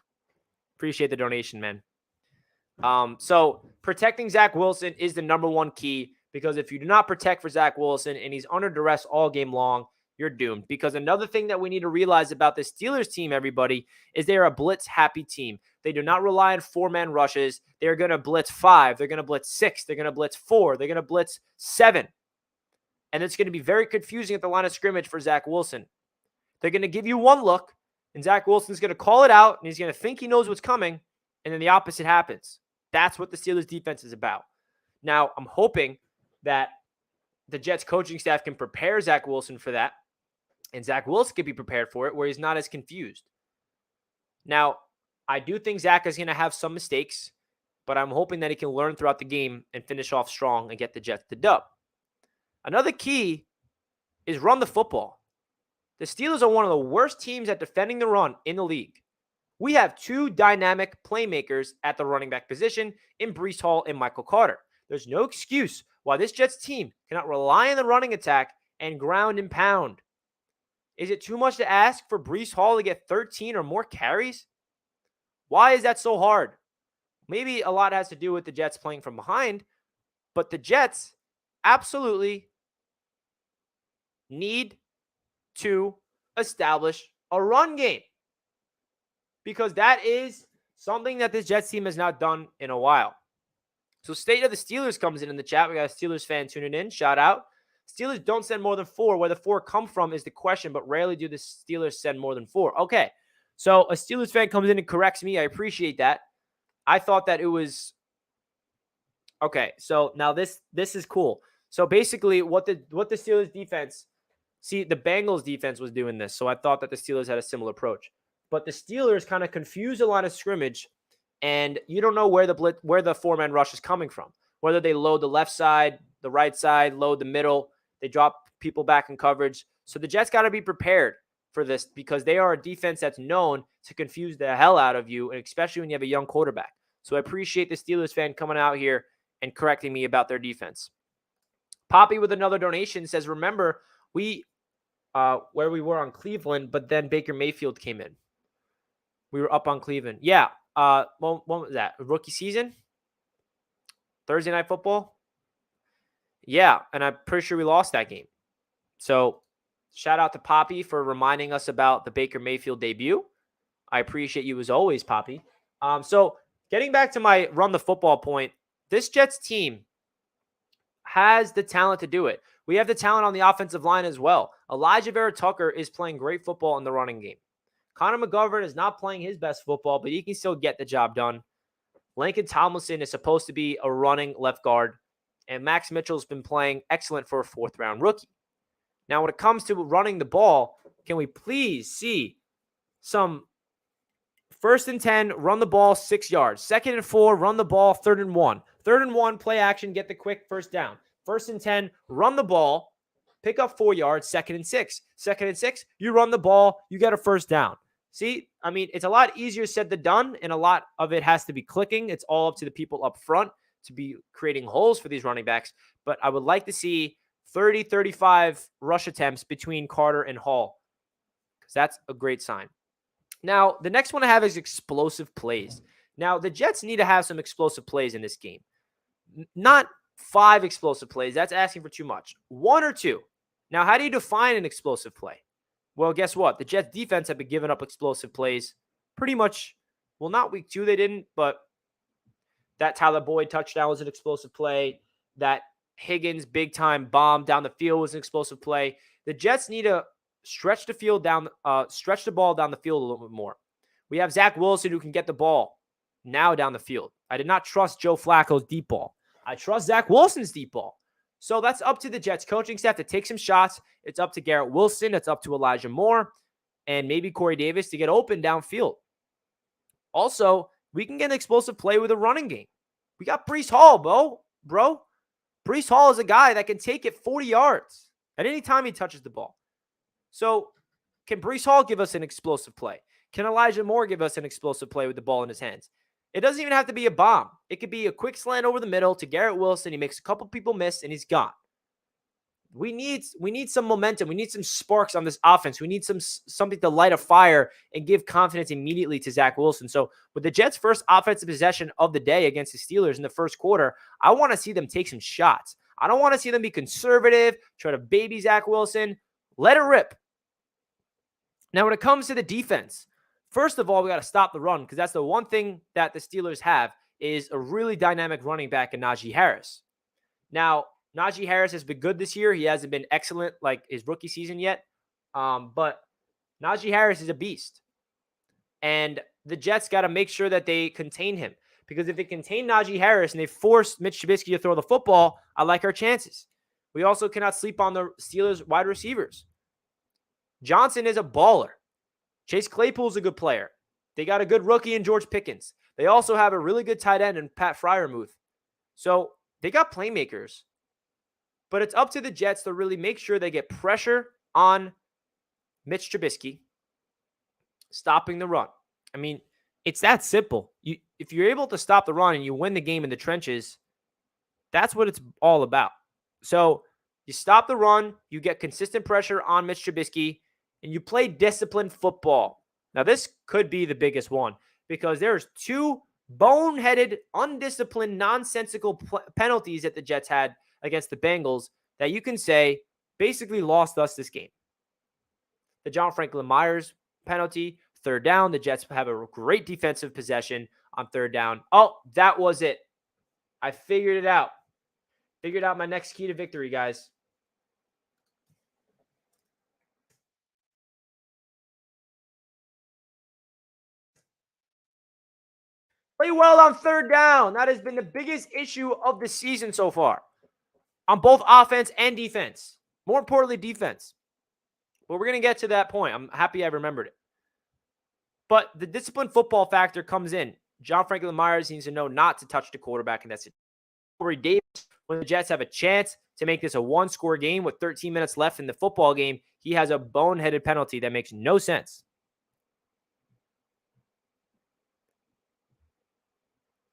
Appreciate the donation, man. So protecting Zach Wilson is the number one key, because if you do not protect for Zach Wilson and he's under duress all game long, you're doomed. Because another thing that we need to realize about the Steelers team, everybody, is they're a blitz-happy team. They do not rely on four-man rushes. They're going to blitz 5. They're going to blitz 6. They're going to blitz 4. They're going to blitz 7. And it's going to be very confusing at the line of scrimmage for Zach Wilson. They're going to give you one look, and Zach Wilson's going to call it out, and he's going to think he knows what's coming, and then the opposite happens. That's what the Steelers defense is about. Now, I'm hoping that the Jets coaching staff can prepare Zach Wilson for that, and Zach Wilson can be prepared for it where he's not as confused. Now, I do think Zach is going to have some mistakes, but I'm hoping that he can learn throughout the game and finish off strong and get the Jets the dub. Another key is run the football. The Steelers are one of the worst teams at defending the run in the league. We have two dynamic playmakers at the running back position in Breece Hall and Michael Carter. There's no excuse why this Jets team cannot rely on the running attack and ground and pound. Is it too much to ask for Breece Hall to get 13 or more carries? Why is that so hard? Maybe a lot has to do with the Jets playing from behind, but the Jets absolutely need to establish a run game. because that is something that this Jets team has not done in a while. So State of the Steelers comes in the chat. We got a Steelers fan tuning in. Shout out. Steelers don't send more than 4. Where the 4 come from is the question, but rarely do the Steelers send more than 4. Okay, so a Steelers fan comes in and corrects me. I appreciate that. I thought that it was... Okay, so now this is cool. So basically what the Steelers defense... See, the Bengals defense was doing this, so I thought that the Steelers had a similar approach. But the Steelers kind of confuse the line of scrimmage, and you don't know where the four-man rush is coming from. Whether they load the left side, the right side, load the middle, they drop people back in coverage. So the Jets got to be prepared for this because they are a defense that's known to confuse the hell out of you, and especially when you have a young quarterback. So I appreciate the Steelers fan coming out here and correcting me about their defense. Poppy with another donation says, remember, where we were on Cleveland, but then Baker Mayfield came in. We were up on Cleveland. Yeah. When was that? Rookie season? Thursday Night Football? Yeah, and I'm pretty sure we lost that game. So shout out to Poppy for reminding us about the Baker Mayfield debut. I appreciate you as always, Poppy. So getting back to my run the football point, this Jets team has the talent to do it. We have the talent on the offensive line as well. Elijah Vera Tucker is playing great football in the running game. Connor McGovern is not playing his best football, but he can still get the job done. Lincoln Tomlinson is supposed to be a running left guard, and Max Mitchell's been playing excellent for a fourth-round rookie. Now, when it comes to running the ball, can we please see some 1st and 10, run the ball 6 yards. 2nd and 4, run the ball 3rd and 1. 3rd and 1, play action, get the quick first down. 1st and 10, run the ball, pick up 4 yards, 2nd and 6. 2nd and 6, you run the ball, you get a first down. See, I mean, it's a lot easier said than done, and a lot of it has to be clicking. It's all up to the people up front to be creating holes for these running backs. But I would like to see 30, 35 rush attempts between Carter and Hall, because that's a great sign. Now, the next one I have is explosive plays. Now, the Jets need to have some explosive plays in this game. Not 5 explosive plays. That's asking for too much. 1 or 2. Now, how do you define an explosive play? Well, guess what? The Jets defense have been giving up explosive plays pretty much. Well, not week 2 they didn't, but that Tyler Boyd touchdown was an explosive play. That Higgins big-time bomb down the field was an explosive play. The Jets need to stretch the ball down the field a little bit more. We have Zach Wilson who can get the ball now down the field. I did not trust Joe Flacco's deep ball. I trust Zach Wilson's deep ball. So that's up to the Jets coaching staff to take some shots. It's up to Garrett Wilson. It's up to Elijah Moore and maybe Corey Davis to get open downfield. Also, we can get an explosive play with a running game. We got Breece Hall, bro. Breece Hall is a guy that can take it 40 yards at any time he touches the ball. So can Breece Hall give us an explosive play? Can Elijah Moore give us an explosive play with the ball in his hands? It doesn't even have to be a bomb. It could be a quick slant over the middle to Garrett Wilson. He makes a couple people miss, and he's gone. We need some momentum. We need some sparks on this offense. We need something to light a fire and give confidence immediately to Zach Wilson. So with the Jets' first offensive possession of the day against the Steelers in the first quarter, I want to see them take some shots. I don't want to see them be conservative, try to baby Zach Wilson. Let it rip. Now, when it comes to the defense, first of all, we got to stop the run because that's the one thing that the Steelers have is a really dynamic running back in Najee Harris. Now, Najee Harris has been good this year. He hasn't been excellent like his rookie season yet, but Najee Harris is a beast. And the Jets got to make sure that they contain him because if they contain Najee Harris and they force Mitch Trubisky to throw the football, I like our chances. We also cannot sleep on the Steelers wide receivers. Johnson is a baller. Chase Claypool's a good player. They got a good rookie in George Pickens. They also have a really good tight end in Pat Freiermuth. So they got playmakers. But it's up to the Jets to really make sure they get pressure on Mitch Trubisky, stopping the run. I mean, it's that simple. If you're able to stop the run and you win the game in the trenches, that's what it's all about. So you stop the run, you get consistent pressure on Mitch Trubisky, and you play disciplined football. Now, this could be the biggest one because there's 2 boneheaded, undisciplined, nonsensical penalties that the Jets had against the Bengals that you can say basically lost us this game. The John Franklin Myers penalty, third down. The Jets have a great defensive possession on third down. Oh, that was it. I figured it out. Figured out my next key to victory, guys. Play well on third down. That has been the biggest issue of the season so far on both offense and defense. More importantly, defense. But we're going to get to that point. I'm happy I remembered it. But the disciplined football factor comes in. John Franklin Myers needs to know not to touch the quarterback, and that's it. Corey Davis, when the Jets have a chance to make this a one-score game with 13 minutes left in the football game, he has a boneheaded penalty that makes no sense.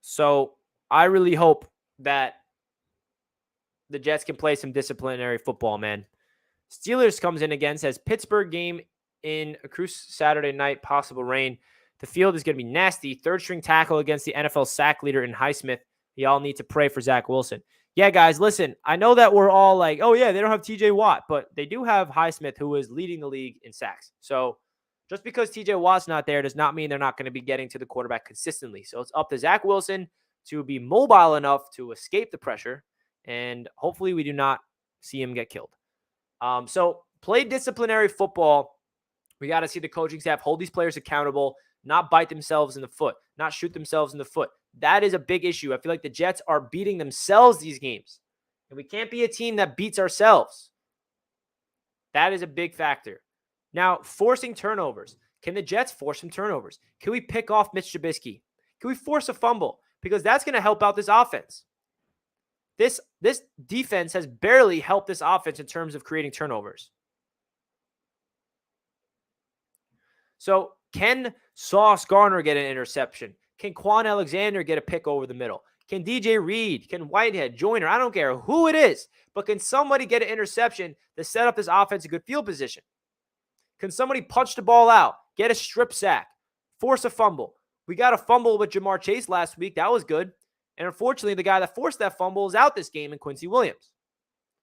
So I really hope that the Jets can play some disciplinary football, man. Steelers comes in again, says Pittsburgh game in a cruise Saturday night, possible rain. The field is going to be nasty. Third string tackle against the NFL sack leader in Highsmith. Y'all need to pray for Zach Wilson. Yeah, guys, listen, I know that we're all like, oh yeah, they don't have TJ Watt, but they do have Highsmith, who is leading the league in sacks. So just because TJ Watt's not there does not mean they're not going to be getting to the quarterback consistently. So it's up to Zach Wilson to be mobile enough to escape the pressure, and hopefully we do not see him get killed. So play disciplinary football. We got to see the coaching staff hold these players accountable, not bite themselves in the foot, not shoot themselves in the foot. That is a big issue. I feel like the Jets are beating themselves these games, and we can't be a team that beats ourselves. That is a big factor. Now, forcing turnovers. Can the Jets force some turnovers? Can we pick off Mitch Trubisky? Can we force a fumble? Because that's going to help out this offense. This defense has barely helped this offense in terms of creating turnovers. So can Sauce Gardner get an interception? Can Quan Alexander get a pick over the middle? Can DJ Reed? Can Whitehead, Joyner? I don't care who it is, but can somebody get an interception to set up this offense in good field position? Can somebody punch the ball out, get a strip sack, force a fumble? We got a fumble with Jamar Chase last week. That was good. And unfortunately, the guy that forced that fumble is out this game in Quincy Williams.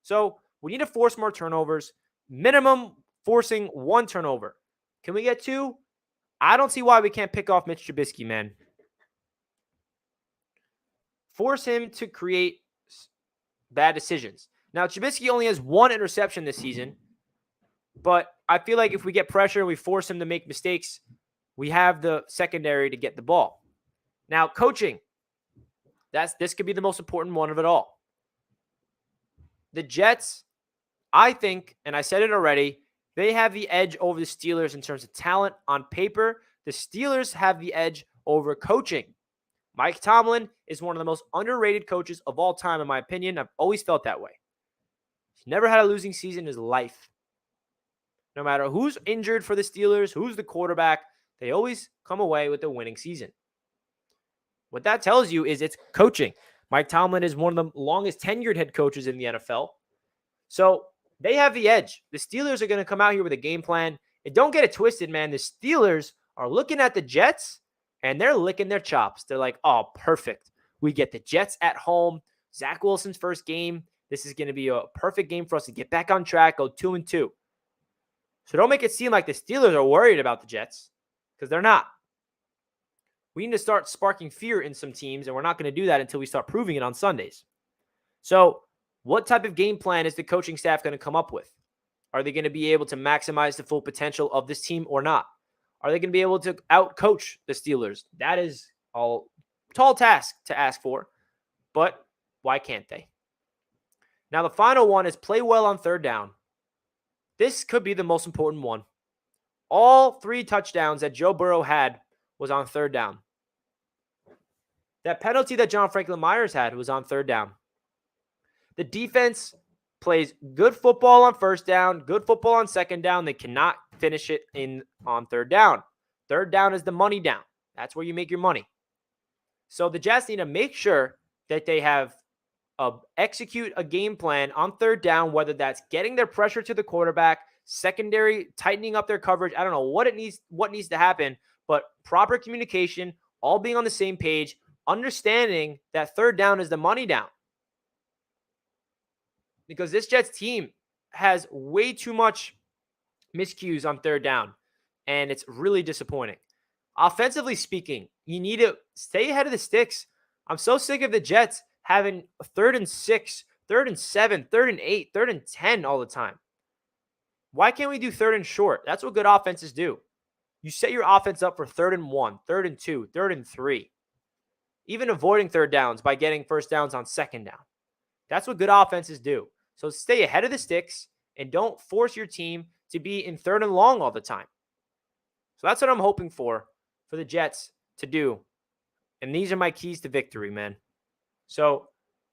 So we need to force more turnovers. Minimum forcing one turnover. Can we get two? I don't see why we can't pick off Mitch Trubisky, man. Force him to create bad decisions. Now, Trubisky only has one interception this season, but I feel like if we get pressure and we force him to make mistakes, we have the secondary to get the ball. Now, coaching. This could be the most important one of it all. The Jets, I think, and I said it already, they have the edge over the Steelers in terms of talent on paper. The Steelers have the edge over coaching. Mike Tomlin is one of the most underrated coaches of all time, in my opinion. I've always felt that way. He's never had a losing season in his life. No matter who's injured for the Steelers, who's the quarterback, they always come away with a winning season. What that tells you is it's coaching. Mike Tomlin is one of the longest tenured head coaches in the NFL. So they have the edge. The Steelers are going to come out here with a game plan. And don't get it twisted, man. The Steelers are looking at the Jets, and they're licking their chops. They're like, oh, perfect. We get the Jets at home. Zach Wilson's first game. This is going to be a perfect game for us to get back on track, go 2-2. So don't make it seem like the Steelers are worried about the Jets, because they're not. We need to start sparking fear in some teams, and we're not going to do that until we start proving it on Sundays. So what type of game plan is the coaching staff going to come up with? Are they going to be able to maximize the full potential of this team or not? Are they going to be able to out-coach the Steelers? That is a tall task to ask for, but why can't they? Now, the final one is play well on third down. This could be the most important one. All 3 touchdowns that Joe Burrow had was on third down. That penalty that John Franklin Myers had was on third down. The defense plays good football on first down, good football on second down. They cannot finish it on third down. Third down is the money down. That's where you make your money. So the Jets need to make sure that they execute a game plan on third down, whether that's getting their pressure to the quarterback, secondary, tightening up their coverage. I don't know what needs to happen, but proper communication, all being on the same page, understanding that third down is the money down. Because this Jets team has way too much miscues on third down. and it's really disappointing. Offensively speaking, you need to stay ahead of the sticks. I'm so sick of the Jets having 3rd and 6, 3rd and 7, 3rd and 8, 3rd and 10 all the time. Why can't we do 3rd and short? That's what good offenses do. You set your offense up for 3rd and 1, 3rd and 2, 3rd and 3. Even avoiding 3rd downs by getting 1st downs on 2nd down. That's what good offenses do. So stay ahead of the sticks and don't force your team to be in 3rd and long all the time. So that's what I'm hoping for the Jets to do. And these are my keys to victory, man. So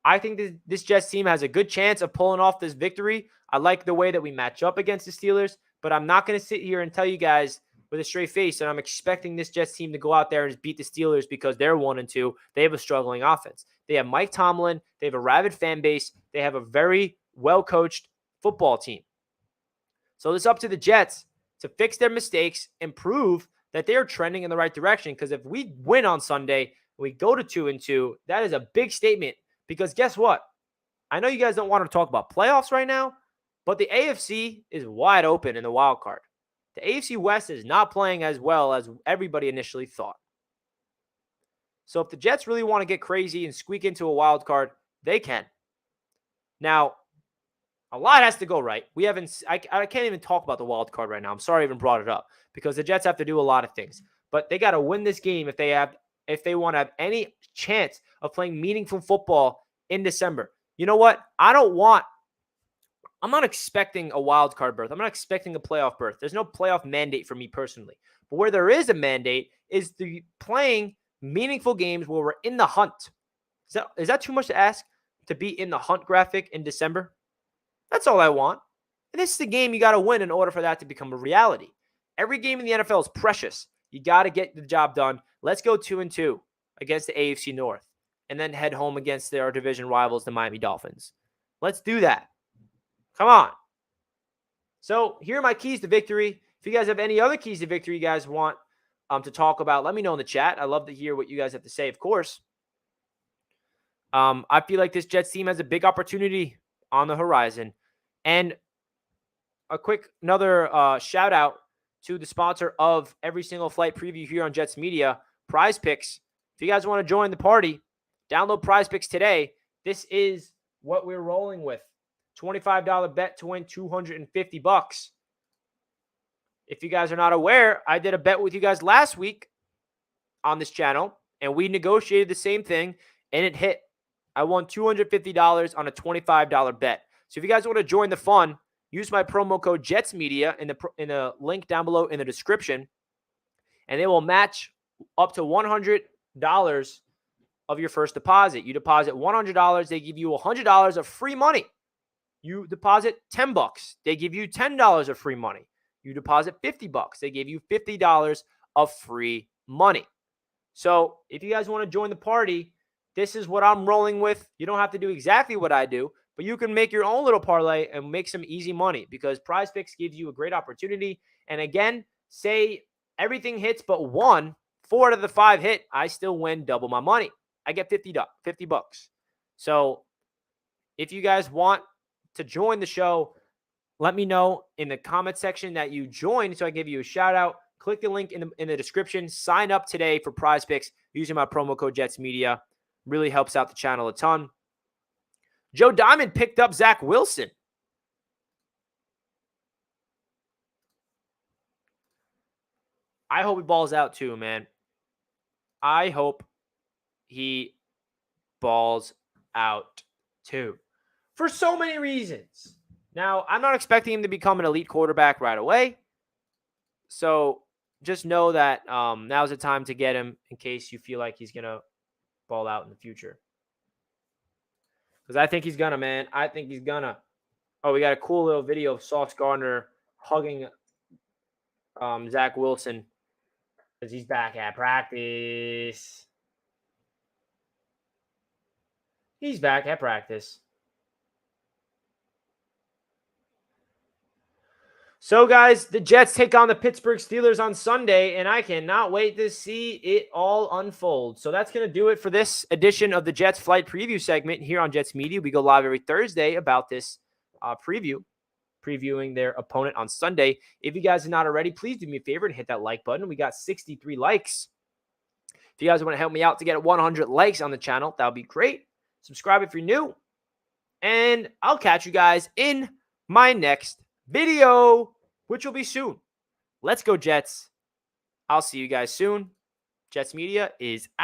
I think this Jets team has a good chance of pulling off this victory. I like the way that we match up against the Steelers, but I'm not going to sit here and tell you guys with a straight face that I'm expecting this Jets team to go out there and beat the Steelers because they're 1-2. They have a struggling offense. They have Mike Tomlin. They have a rabid fan base. They have a very well-coached football team. So it's up to the Jets to fix their mistakes and prove that they are trending in the right direction. Because if we win on Sunday, we go to 2-2, that is a big statement. Because guess what? I know you guys don't want to talk about playoffs right now, but the AFC is wide open in the wild card. The AFC West is not playing as well as everybody initially thought. So if the Jets really want to get crazy and squeak into a wild card, they can. Now, a lot has to go right. I can't even talk about the wild card right now. I'm sorry I even brought it up because the Jets have to do a lot of things. But they got to win this game if they want to have any chance of playing meaningful football in December. You know what? I'm not expecting a wild card berth. I'm not expecting a playoff berth. There's no playoff mandate for me personally. But where there is a mandate is the playing meaningful games where we're in the hunt. Is that too much to ask to be in the hunt graphic in December? That's all I want. And this is the game you got to win in order for that to become a reality. Every game in the NFL is precious. You got to get the job done. Let's go 2-2 against the AFC North and then head home against our division rivals, the Miami Dolphins. Let's do that. Come on. So here are my keys to victory. If you guys have any other keys to victory you guys want to talk about, let me know in the chat. I love to hear what you guys have to say, of course. I feel like this Jets team has a big opportunity on the horizon. And another shout out to the sponsor of every single flight preview here on Jets Media, PrizePicks. If you guys want to join the party, download PrizePicks today. This is what we're rolling with. $25 bet to win $250. If you guys are not aware, I did a bet with you guys last week on this channel, and we negotiated the same thing, and it hit. I won $250 on a $25 bet. So if you guys want to join the fun, use my promo code JETSMedia in the link down below in the description, and they will match up to $100 of your first deposit. You deposit $100, they give you $100 of free money. You deposit $10, they give you $10 of free money. You deposit $50, they give you $50 of free money. So if you guys want to join the party, this is what I'm rolling with. You don't have to do exactly what I do, but you can make your own little parlay and make some easy money because PrizePicks gives you a great opportunity. And again, say everything hits but one, 4 out of the 5 hit, I still win double my money. I get $50. So if you guys want to join the show, let me know in the comment section that you joined so I give you a shout out. Click the link in the description. Sign up today for PrizePicks using my promo code JETSMedia. Really helps out the channel a ton. Joe Diamond picked up Zach Wilson. I hope he balls out too, man. I hope he balls out too. For so many reasons. Now, I'm not expecting him to become an elite quarterback right away. So just know that now's the time to get him in case you feel like he's going to ball out in the future. Because I think he's going to, man. I think he's going to. Oh, we got a cool little video of Sauce Gardner hugging Zach Wilson because he's back at practice. He's back at practice. So, guys, the Jets take on the Pittsburgh Steelers on Sunday, and I cannot wait to see it all unfold. So that's going to do it for this edition of the Jets Flight Preview segment here on Jets Media. We go live every Thursday about this preview. previewing their opponent on Sunday. If you guys are not already, please do me a favor and hit that like button. We got 63 likes. If you guys want to help me out to get 100 likes on the channel, that would be great. Subscribe if you're new. And I'll catch you guys in my next video, which will be soon. Let's go, Jets. I'll see you guys soon. Jets Media is out.